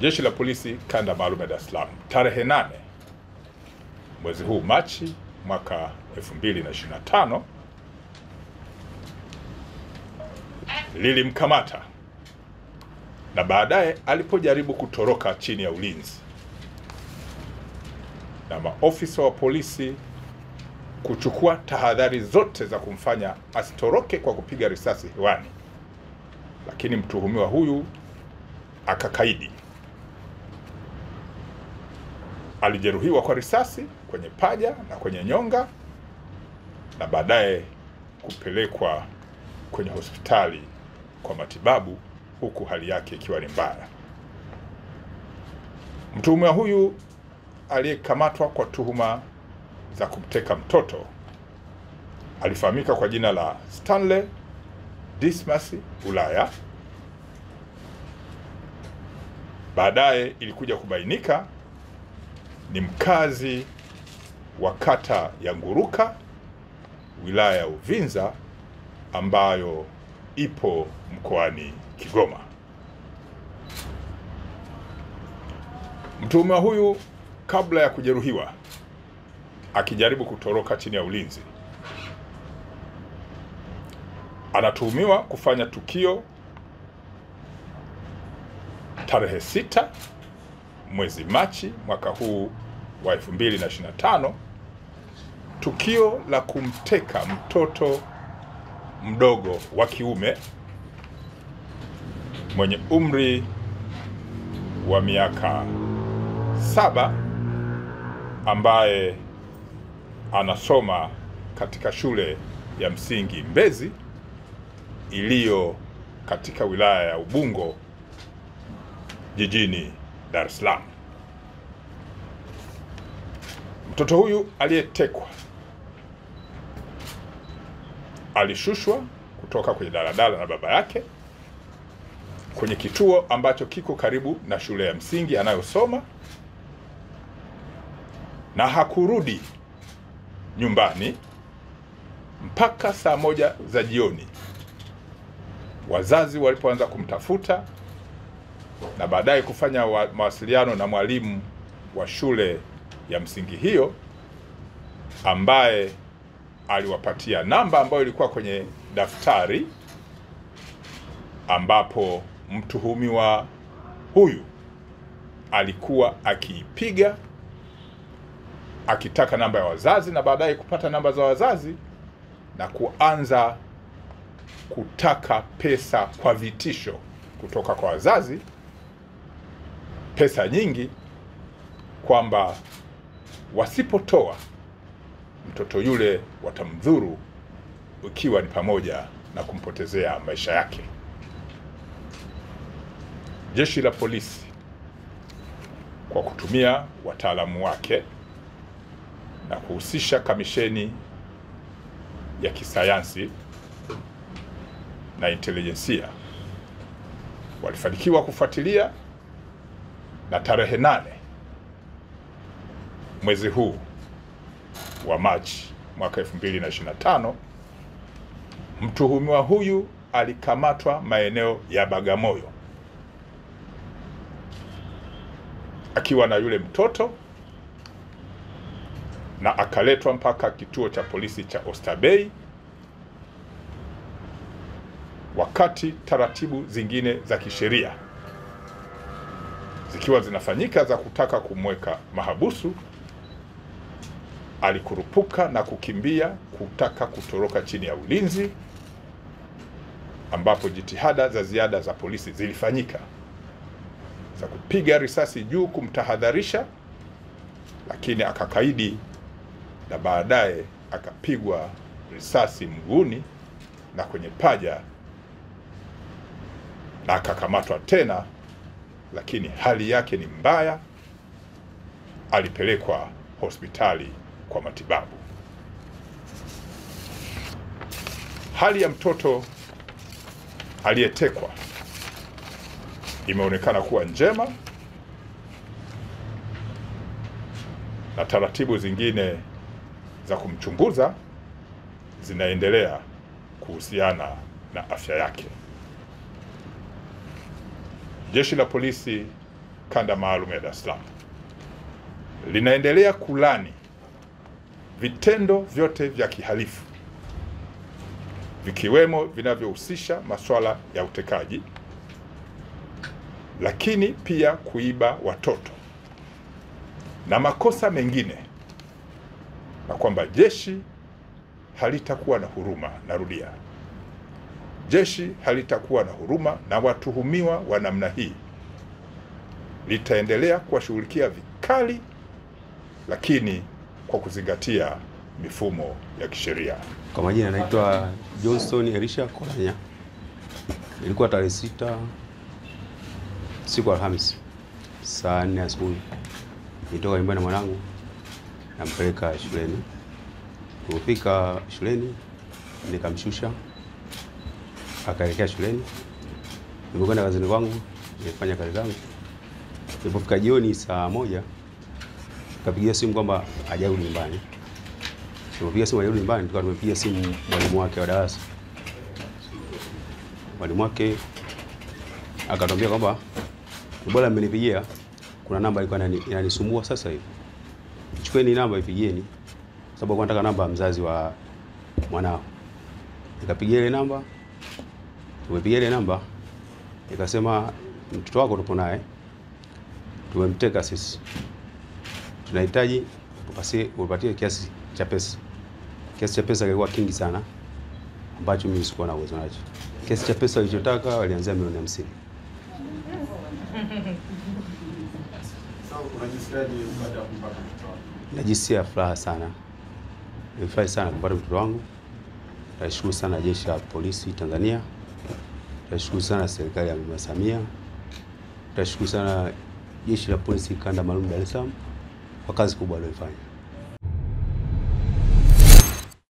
Jeshi la Polisi Kanda Maalum ya Dar es Salaam tarehe 8 mwezi huu Machi mwaka 2025 lilimkamata na baadaye alipojaribu kutoroka chini ya ulinzi na maofisa wa polisi kuchukua tahadhari zote za kumfanya asitoroke kwa kupiga risasi hewani, lakini mtuhumiwa huyu akakaidi. Alijeruhiwa kwa risasi kwenye paja na kwenye nyonga na baadaye kupelekwa kwenye hospitali kwa matibabu, huku hali yake ikiwa ni mbaya. Mtuhumiwa huyu aliyekamatwa kwa tuhuma za kumteka mtoto alifahamika kwa jina la Stanley Dismas Ulaya. Baadaye ilikuja kubainika ni mkazi wa kata ya Nguruka, wilaya ya Uvinza, ambayo ipo mkoani Kigoma. Mtuhumiwa huyu kabla ya kujeruhiwa akijaribu kutoroka chini ya ulinzi, anatuhumiwa kufanya tukio tarehe 6 mwezi Machi mwaka huu wa 2025, tukio la kumteka mtoto mdogo wa kiume mwenye umri wa miaka 7 ambaye anasoma katika shule ya msingi Mbezi iliyo katika wilaya ya Ubungo jijini Dar es Salaam. Mtoto huyu aliyetekwa alishushwa kutoka kwenye daladala na baba yake kwenye kituo ambacho kiko karibu na shule ya msingi anayosoma, na hakurudi nyumbani mpaka saa 1 za jioni, wazazi walipoanza kumtafuta na baadaye kufanya mawasiliano na mwalimu wa shule ya msingi hiyo, ambaye aliwapatia namba ambayo ilikuwa kwenye daftari, ambapo mtuhumiwa huyu alikuwa akiipiga akitaka namba ya wazazi, na baadaye kupata namba za wazazi na kuanza kutaka pesa kwa vitisho kutoka kwa wazazi, pesa nyingi, kwamba wasipotoa mtoto yule watamdhuru, ikiwa ni pamoja na kumpotezea maisha yake. Jeshi la polisi kwa kutumia wataalamu wake na kuhusisha kamisheni ya kisayansi na intelijensia walifanikiwa kufuatilia, na tarehe 8 mwezi huu wa Machi mwaka 2025 mtuhumiwa huyu alikamatwa maeneo ya Bagamoyo akiwa na yule mtoto na akaletwa mpaka kituo cha polisi cha Oysterbay, wakati taratibu zingine za kisheria zikiwa zinafanyika za kutaka kumweka mahabusu, alikurupuka na kukimbia kutaka kutoroka chini ya ulinzi, ambapo jitihada za ziada za polisi zilifanyika za kupiga risasi juu kumtahadharisha, lakini akakaidi na baadaye akapigwa risasi mguuni na kwenye paja na akakamatwa tena, lakini hali yake ni mbaya. Alipelekwa hospitali kwa matibabu. Hali ya mtoto aliyetekwa imeonekana kuwa njema na taratibu zingine za kumchunguza zinaendelea kuhusiana na afya yake. Jeshi la Polisi kanda maalum ya Dar es Salaam linaendelea kulani vitendo vyote vya kihalifu vikiwemo vinavyohusisha masuala ya utekaji, lakini pia kuiba watoto na makosa mengine, na kwamba jeshi halitakuwa na huruma. Narudia, jeshi halitakuwa na huruma na watuhumiwa wa namna hii, litaendelea kuwashughulikia vikali, lakini kwa kuzingatia mifumo ya kisheria. Kwa majina naitwa Johnson Elisha Kolanya. Ilikuwa tarehe 6 siku ya Alhamisi saa 4 asubuhi. Nitoka nyumbani na mwanangu nampeleka shuleni. Tulipofika shuleni nikamshusha akaelekea shuleni. Nilikwenda kazini kwangu, nilifanya kazi zangu. Nilipofika jioni saa 1 kapigia simu kwamba hajarudi nyumbani. Tulipopiga simu hajarudi nyumbani, tukawa tumepiga simu mwalimu wake wa darasa. Mwalimu wake akatuambia kwamba bora mmenipigia, kuna namba ilikuwa inanisumbua sasa hivi. Chukueni namba ipigieni, sababu kwa nataka namba mzazi wa mwanao. Nikapigia ile namba, tumepigia ile namba, ikasema mtoto wako tupo naye, tumemteka sisi, tunahitaji upatie kiasi cha pesa. Kiasi cha pesa kilikuwa kingi sana ambacho mimi sikuwa na uwezo nacho. Kiasi cha pesa walichotaka walianzia milioni 50. Najisikia furaha sana. Nimefurahi sana kupata mtoto wangu. Nashukuru sana Jeshi la Polisi Tanzania. Nashukuru sana serikali ya Mama Samia. Nashukuru sana Jeshi la Polisi kanda maalum Dar es Salaam kwa kazi kubwa waliyofanya.